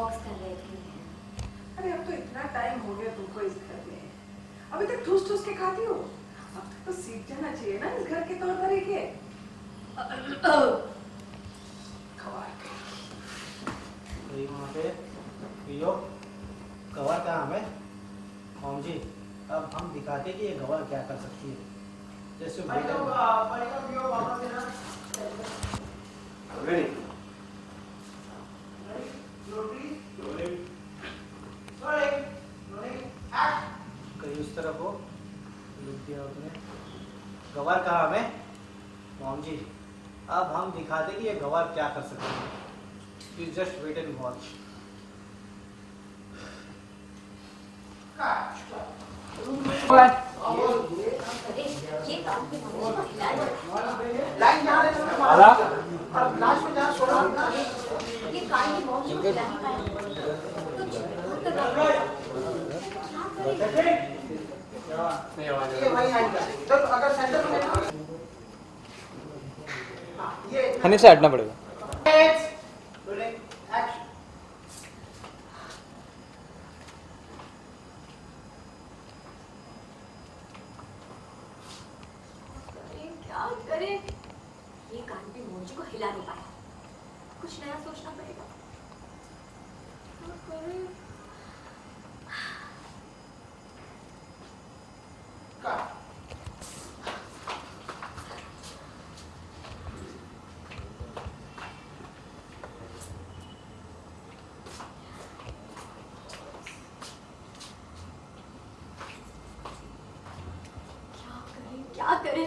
वॉक्स कर रहे थे। अरे अब तो इतना टाइम हो गया तुमको इस घर में, अभी तक ठूस ठूस के खाती हो। अब तक तो सीख जाना चाहिए ना इस घर के तौर तरीके। वहाँ पे पियो गवार कहाँ है मॉम जी। अब हम दिखाते कि ये गवार क्या कर सकती है। जैसे कहीं उस तरफ हो लुक दिया उसने। गवार कहाँ है मॉम जी। अब हम दिखाते कि ये गवार क्या कर सकती है। You just wait and watch. हमें से हटना पड़ेगा। क्या करे, ये कान पे मोची को हिला नहीं पाया। कुछ नया सोचना पड़ेगा। क्या करे? क्या करे?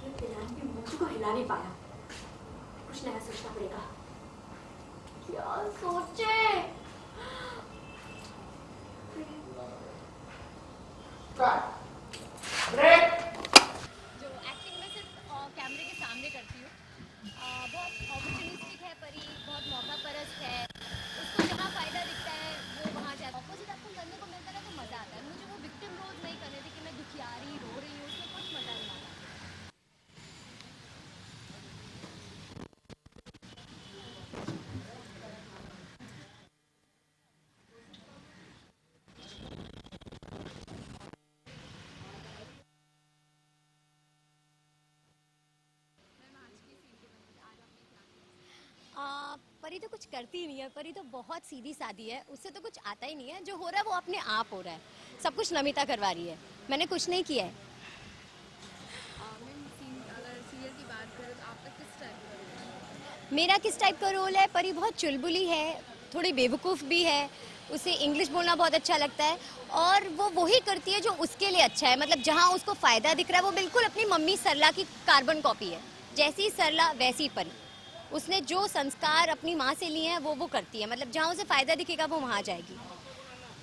ये पिलान भी मोची को हिला नहीं पाया। कुछ नया सोचना पड़ेगा। क्या सोचे? जो एक्टिंग में सिर्फ कैमरे के सामने करती हूँ, बहुत ऑपर्चुनिस्टिक है परी, बहुत मौका परस्त है। उसको जहाँ फ़ायदा दिखता है वो वहाँ जाता है। ऑपोजिट आपको करने को मिलता है तो मज़ा आता है। मुझे वो विक्टिम रोल नहीं करने थे कि मैं दुखियारी रो रही हूँ, उसमें कुछ मज़ा नहीं आता। परी तो कुछ करती ही नहीं है। परी तो बहुत सीधी सादी है, उससे तो कुछ आता ही नहीं है। जो हो रहा है वो अपने आप हो रहा है। सब कुछ नमिता करवा रही है, मैंने कुछ नहीं किया है। अगर सीरियल की बात करें तो आपका किस टाइप का रोल है? मेरा किस टाइप का रोल है? परी बहुत चुलबुली है, थोड़ी बेवकूफ़ भी है, उसे इंग्लिश बोलना बहुत अच्छा लगता है और वो वही करती है जो उसके लिए अच्छा है। मतलब जहाँ उसको फ़ायदा दिख रहा है वो बिल्कुल अपनी मम्मी सरला की कार्बन कॉपी है। जैसी सरला वैसी परी। उसने जो संस्कार अपनी माँ से लिए हैं वो करती है। मतलब जहाँ उसे फ़ायदा दिखेगा वो वहाँ जाएगी।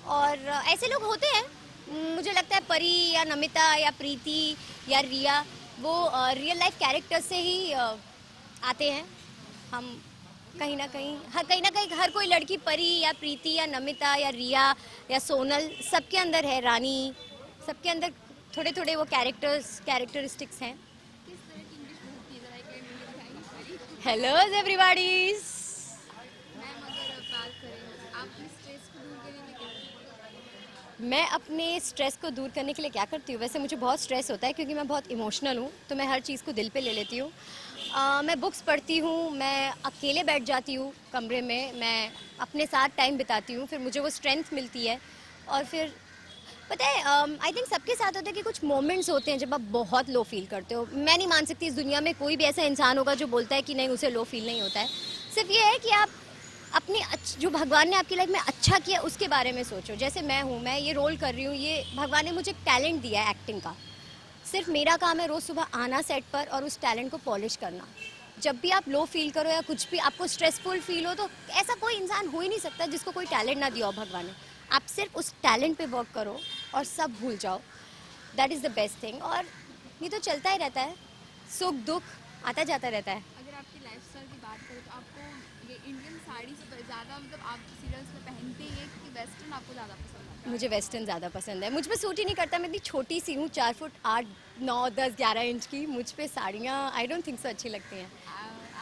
और ऐसे लोग होते हैं। मुझे लगता है परी या नमिता या प्रीति या रिया वो रियल लाइफ कैरेक्टर से ही आते हैं। हम कहीं ना कहीं हर कोई लड़की परी या प्रीति या नमिता या रिया या सोनल सबके अंदर है। रानी सबके अंदर थोड़े थोड़े वो कैरेक्टरिस्टिक्स हैं। किस तरह की इंग्लिश बोलती है, ज़रा एक मिनट में दिखाएंगी परी? Hello everybody. मैम अगर बात करें आप अपने स्ट्रेस को दूर करने में क्या करती हैं? मैं अपने स्ट्रेस को दूर करने के लिए क्या करती हूँ? वैसे मुझे बहुत स्ट्रेस होता है क्योंकि मैं बहुत इमोशनल हूँ, तो मैं हर चीज़ को दिल पे ले लेती हूँ। मैं बुक्स पढ़ती हूँ, मैं अकेले बैठ जाती हूँ कमरे में, मैं अपने साथ टाइम बिताती हूँ, फिर मुझे वो स्ट्रेंथ मिलती है। और फिर पता है आई थिंक सबके साथ होता है कि कुछ मोमेंट्स होते हैं जब आप बहुत लो फील करते हो। मैं नहीं मान सकती इस दुनिया में कोई भी ऐसा इंसान होगा जो बोलता है कि नहीं उसे लो फील नहीं होता है। सिर्फ ये है कि आप अपनी जो भगवान ने आपकी लाइफ में अच्छा किया उसके बारे में सोचो। जैसे मैं हूँ, मैं ये रोल कर रही हूँ, ये भगवान ने मुझे टैलेंट दिया है एक्टिंग का। सिर्फ मेरा काम है रोज़ सुबह आना सेट पर और उस टैलेंट को पॉलिश करना। जब भी आप लो फील करो या कुछ भी आपको स्ट्रेसफुल फील हो तो ऐसा कोई इंसान हो ही नहीं सकता जिसको कोई टैलेंट ना दिया हो भगवान ने। आप सिर्फ उस टैलेंट पे वर्क करो और सब भूल जाओ। That is the best thing. और ये तो चलता ही रहता है, सुख दुख आता जाता रहता है। अगर आपकी लाइफस्टाइल की बात करें तो आपको ये इंडियन साड़ी से ज़्यादा मतलब आप सीरियल्स में पहनते हैं कि वेस्टर्न आपको ज़्यादा पसंद आता है? मुझे वेस्टर्न ज़्यादा पसंद है। मुझ पे सूट ही नहीं करता। मैं इतनी छोटी सी हूँ, 4 फुट 8 9 10 11 इंच की। मुझ पे साड़ियाँ आई डोंट थिंक सो अच्छी लगती हैं।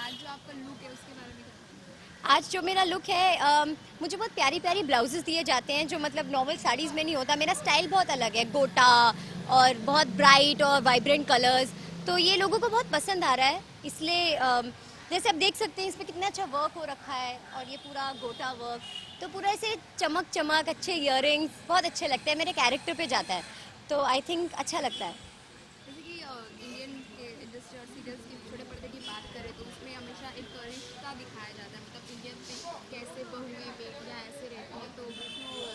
आज जो आपका लुक है उसके बारे में क्या? आज जो मेरा लुक है, मुझे बहुत प्यारी प्यारी ब्लाउजेस दिए जाते हैं जो मतलब नॉर्मल साड़ीज़ में नहीं होता। मेरा स्टाइल बहुत अलग है, गोटा और बहुत ब्राइट और वाइब्रेंट कलर्स, तो ये लोगों को बहुत पसंद आ रहा है। इसलिए जैसे आप देख सकते हैं इसमें कितना अच्छा वर्क हो रखा है और ये पूरा गोटा वर्क, तो पूरा ऐसे चमक चमक, अच्छे इयररिंग्स बहुत अच्छे लगते हैं, मेरे कैरेक्टर पे जाता है, तो आई थिंक अच्छा लगता है। जैसे कि इंडियन के इंडस्ट्री और सीरियल्स की छोटे पर्दे की बात करें तो उसमें हमेशा एक रिश्ता दिखाया जाता है, मतलब इंडियन में कैसे बहुएं बेटियां ऐसे रहती हैं, तो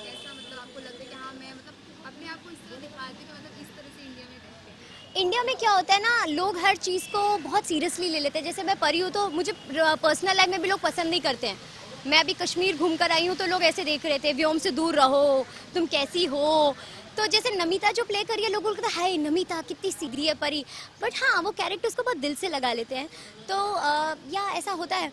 कैसा मतलब आपको लगता है कि हाँ मैं मतलब अपने आप को इस तरह दिखाती हूँ कि मतलब इस तरह से इंडिया में रहते हैं? इंडिया में क्या होता है ना, लोग हर चीज़ को बहुत सीरियसली ले लेते हैं। जैसे मैं परी हूँ तो मुझे पर्सनल लाइफ में भी लोग पसंद नहीं करते हैं। मैं अभी कश्मीर घूम कर आई हूँ तो लोग ऐसे देख रहे थे, व्योम से दूर रहो, तुम कैसी हो। तो जैसे नमिता जो प्ले करी है, लोगों को लगता है हाय नमिता कितनी सीधी है परी, बट हाँ वो कैरेक्टर्स को बहुत दिल से लगा लेते हैं। तो या ऐसा होता है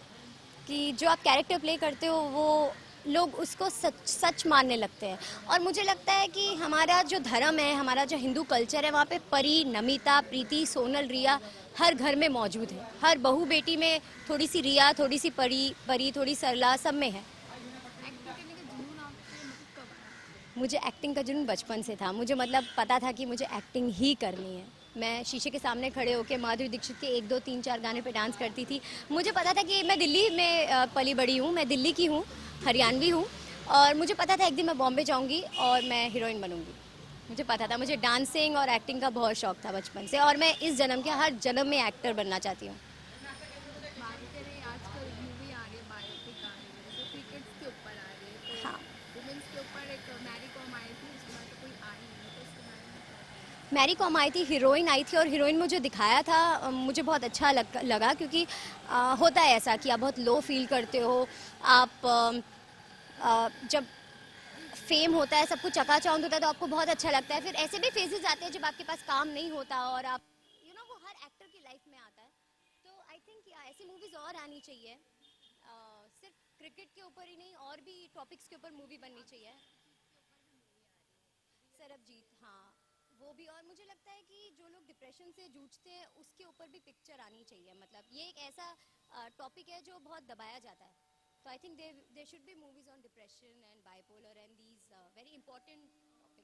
कि जो आप कैरेक्टर प्ले करते हो वो लोग उसको सच सच मानने लगते हैं। और मुझे लगता है कि हमारा जो धर्म है, हमारा जो हिंदू कल्चर है, वहाँ पे परी, नमिता, प्रीति, सोनल, रिया हर घर में मौजूद है। हर बहू बेटी में थोड़ी सी रिया, थोड़ी सी परी, थोड़ी सरला, सब में है। एक्टिंग करने का जुनून आपको मतलब कब आया? मुझे एक्टिंग का जुनून बचपन से था। मुझे मतलब पता था कि मुझे एक्टिंग ही करनी है। मैं शीशे के सामने खड़े होकर माधुरी दीक्षित के 1, 2, 3, 4 गाने पे डांस करती थी। मुझे पता था कि मैं दिल्ली में पली बड़ी हूँ, मैं दिल्ली की हूँ, हरियाणवी हूँ, और मुझे पता था एक दिन मैं बॉम्बे जाऊँगी और मैं हीरोइन बनूँगी। मुझे पता था, मुझे डांसिंग और एक्टिंग का बहुत शौक था बचपन से, और मैं इस जन्म के हर जन्म में एक्टर बनना चाहती हूँ। बात करें आजकल मूवी आ रही है बायोपिक आ रही है, जैसे क्रिकेट के ऊपर आ रही है, तो हाँ, वुमेन्स के ऊपर एक मैरी कॉम आई थी, उसके बाद तो कोई आई नहीं, तो उसके बारे में क्या कहना है? मैरी कॉम आई थी, हीरोइन आई थी, और हीरोइन मुझे दिखाया था, मुझे बहुत अच्छा लगा, क्योंकि होता है ऐसा कि आप बहुत लो फील करते हो। आप जब फेम होता है, सब कुछ चकाचौंध होता है, तो आपको बहुत अच्छा लगता है। फिर ऐसे भी फेजेस आते हैं जब आपके पास काम नहीं होता और आप वो हर एक्टर की लाइफ में आता है। तो आई थिंक ऐसी मूवीज और आनी चाहिए, सिर्फ क्रिकेट के ऊपर ही नहीं, और भी टॉपिक्स के ऊपर मूवी बननी चाहिए। सरबजीत, हाँ वो भी। और मुझे लगता है कि जो लोग डिप्रेशन से जूझते हैं उसके ऊपर भी पिक्चर आनी चाहिए। मतलब ये एक ऐसा टॉपिक है जो बहुत दबाया जाता है, तो I think there should be movies on depression and bipolar and these very important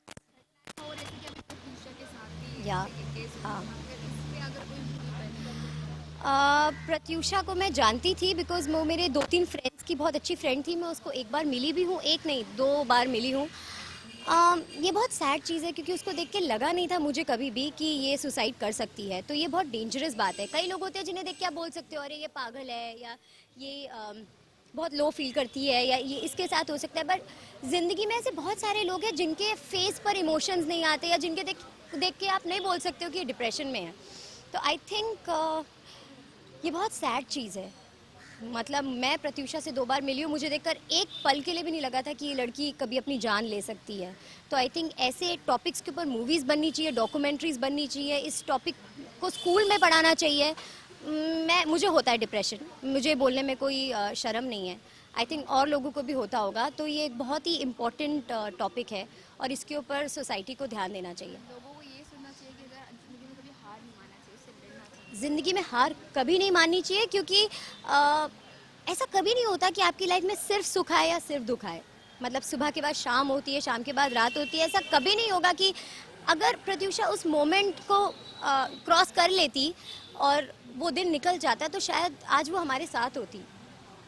topics. और जैसे कि अभी प्रत्यूषा के साथ भी या ऐसे एक केस हुआ, हाँ, अगर इस पे अगर कोई मूवी बने प्रत्यूषा को मैं जानती थी, बिकॉज वो मेरे 2-3 फ्रेंड्स की बहुत अच्छी फ्रेंड थी। मैं उसको एक बार मिली भी हूँ, एक नहीं 2 बार मिली हूँ। ये बहुत सैड चीज़ है, क्योंकि उसको देख के लगा नहीं था मुझे कभी भी कि ये सुसाइड कर सकती है। तो ये बहुत डेंजरस बात है। कई लोग होते हैं जिन्हें देख के आप बोल सकते हो अरे ये पागल है, या ये बहुत लो फील करती है, या ये इसके साथ हो सकता है। बट ज़िंदगी में ऐसे बहुत सारे लोग हैं जिनके फेस पर इमोशंस नहीं आते, या जिनके देख के आप नहीं बोल सकते हो कि ये डिप्रेशन में है। तो आई थिंक ये बहुत सैड चीज़ है। मतलब मैं प्रत्यूषा से 2 बार मिली हूँ, मुझे देखकर एक पल के लिए भी नहीं लगा था कि ये लड़की कभी अपनी जान ले सकती है। तो आई थिंक ऐसे टॉपिक्स के ऊपर मूवीज़ बननी चाहिए, डॉक्यूमेंट्रीज़ बननी चाहिए, इस टॉपिक को स्कूल में पढ़ाना चाहिए। मुझे होता है डिप्रेशन, मुझे बोलने में कोई शर्म नहीं है। आई थिंक और लोगों को भी होता होगा, तो ये एक बहुत ही इम्पॉर्टेंट टॉपिक है, और इसके ऊपर सोसाइटी को ध्यान देना चाहिए। लोगों को ये सुनना चाहिए कि अगर ज़िंदगी में कभी हार नहीं मानना चाहिए, उससे लड़ना चाहिए। ज़िंदगी में हार कभी नहीं माननी चाहिए, क्योंकि ऐसा कभी नहीं होता कि आपकी लाइफ में सिर्फ सुख आए या सिर्फ दुख आए। मतलब सुबह के बाद शाम होती है, शाम के बाद रात होती है। ऐसा कभी नहीं होगा कि अगर प्रत्यूषा उस मोमेंट को क्रॉस कर लेती और वो दिन निकल जाता, तो शायद आज वो हमारे साथ होती।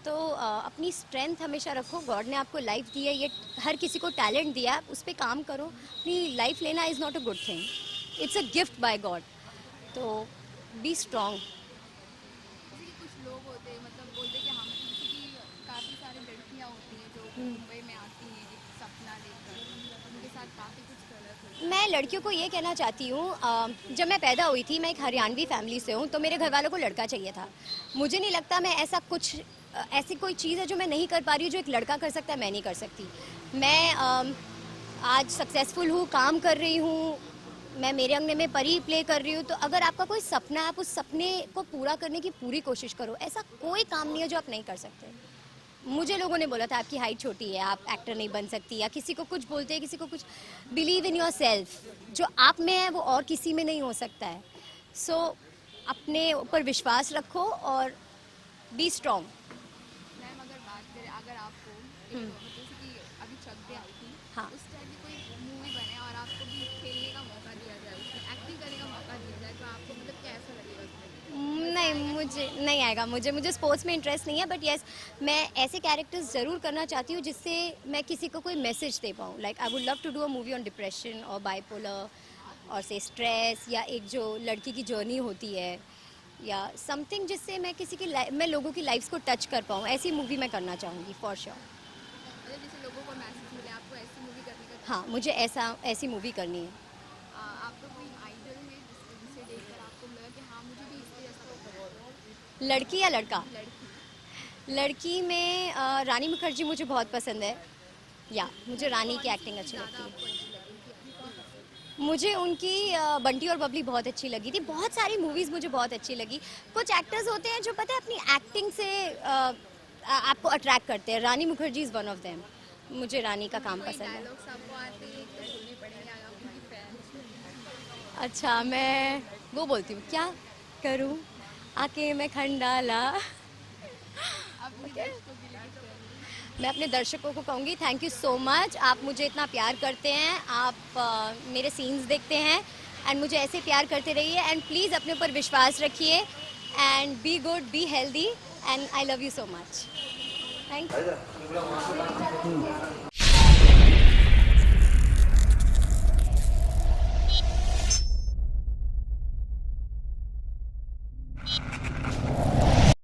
तो अपनी स्ट्रेंथ हमेशा रखो। गॉड ने आपको लाइफ दी है, ये हर किसी को टैलेंट दिया है, उस पर काम करो। अपनी लाइफ लेना is not a good thing, it's a gift bye God. तो बी स्ट्रॉन्ग। जैसे कि कुछ लोग होते हैं मतलब बोलते हैं कि हम, जैसे कि काफ़ी सारी लड़कियाँ होती हैं जो मुंबई में आती हैं एक सपना लेकर, उनके साथ काफ़ी कुछ गलत होता है। मैं लड़कियों को ये कहना चाहती हूँ, जब मैं पैदा हुई थी, मैं एक हरियाणवी फैमिली से हूँ, तो मेरे घर वालों को लड़का चाहिए था। मुझे नहीं लगता मैं ऐसी कोई चीज़ है जो मैं नहीं कर पा रही हूँ, जो एक लड़का कर सकता है, मैं नहीं कर सकती। मैं आज सक्सेसफुल हूँ, काम कर रही हूँ, मैं मेरे अंगने में परी प्ले कर रही हूँ। तो अगर आपका कोई सपना है, आप उस सपने को पूरा करने की पूरी कोशिश करो। ऐसा कोई काम नहीं है जो आप नहीं कर सकते। मुझे लोगों ने बोला था आपकी हाइट छोटी है, आप एक्टर नहीं बन सकती, या किसी को कुछ बोलते हैं, किसी को कुछ। बिलीव इन योर सेल्फ, जो आप में है वो और किसी में नहीं हो सकता है। सो अपने ऊपर विश्वास रखो और बी स्ट्रॉन्ग। मैम अगर बात आपको मतलब जैसे कि अभी चक दे आई थी, हाँ। उस टाइप की कोई मूवी बने और आपको भी खेलने का मौका दिया जाए, उसमें एक्टिंग करने का मौका दिया जाए, तो आपको मतलब कैसा लगेगा उसमें? नहीं, मुझे नहीं आएगा। मुझे स्पोर्ट्स में इंटरेस्ट नहीं है, बट येस मैं ऐसे कैरेक्टर्स ज़रूर करना चाहती हूँ जिससे मैं किसी को कोई मैसेज दे पाऊँ। Like I would love to do a movie on depression और बाइपोलर और से स्ट्रेस, या एक जो लड़की की जर्नी होती है, या समथिंग जिससे मैं मैं लोगों की लाइफ्स को टच कर पाऊँ। ऐसी मूवी मैं करना चाहूँगी फॉर श्योर। मतलब जैसे लोगों को मैसेज मिले, आपको ऐसी मूवी करने का हाँ, मुझे ऐसी मूवी करनी है। आपका कोई आइडल है जिसे देखकर आपको लगा कि हाँ मुझे भी इसके जैसा करना है? लड़की या लड़का? लड़की। लड़की में रानी मुखर्जी मुझे बहुत पसंद है। या मुझे रानी की एक्टिंग अच्छी लगती ज़्यादा है। आपको अच्छी लगी उनकी एक्टिंग कौन सी? मुझे उनकी बंटी और बबली बहुत अच्छी लगी थी। बहुत सारी मूवीज़ मुझे बहुत अच्छी लगी। कुछ एक्टर्स होते हैं जो पता है अपनी एक्टिंग से आपको अट्रैक्ट करते हैं। Rani Mukherjee is one of them. मुझे रानी का काम कोई पसंद है। डायलॉग्स आपको आते हैं तो बोलने पड़ेंगे, अगर आप उनकी फैन। अच्छा, मैं वो बोलती हूँ, क्या करूँ आके मैं खंडाला। अपने दर्शकों के लिए कुछ कहेंगे? मैं अपने दर्शकों को कहूँगी थैंक यू सो मच। आप मुझे इतना प्यार करते हैं, आप मेरे सीन्स देखते हैं एंड मुझे ऐसे प्यार करते रहिए एंड प्लीज़ अपने ऊपर विश्वास रखिए and be good, be healthy and I love you so much. Thank you.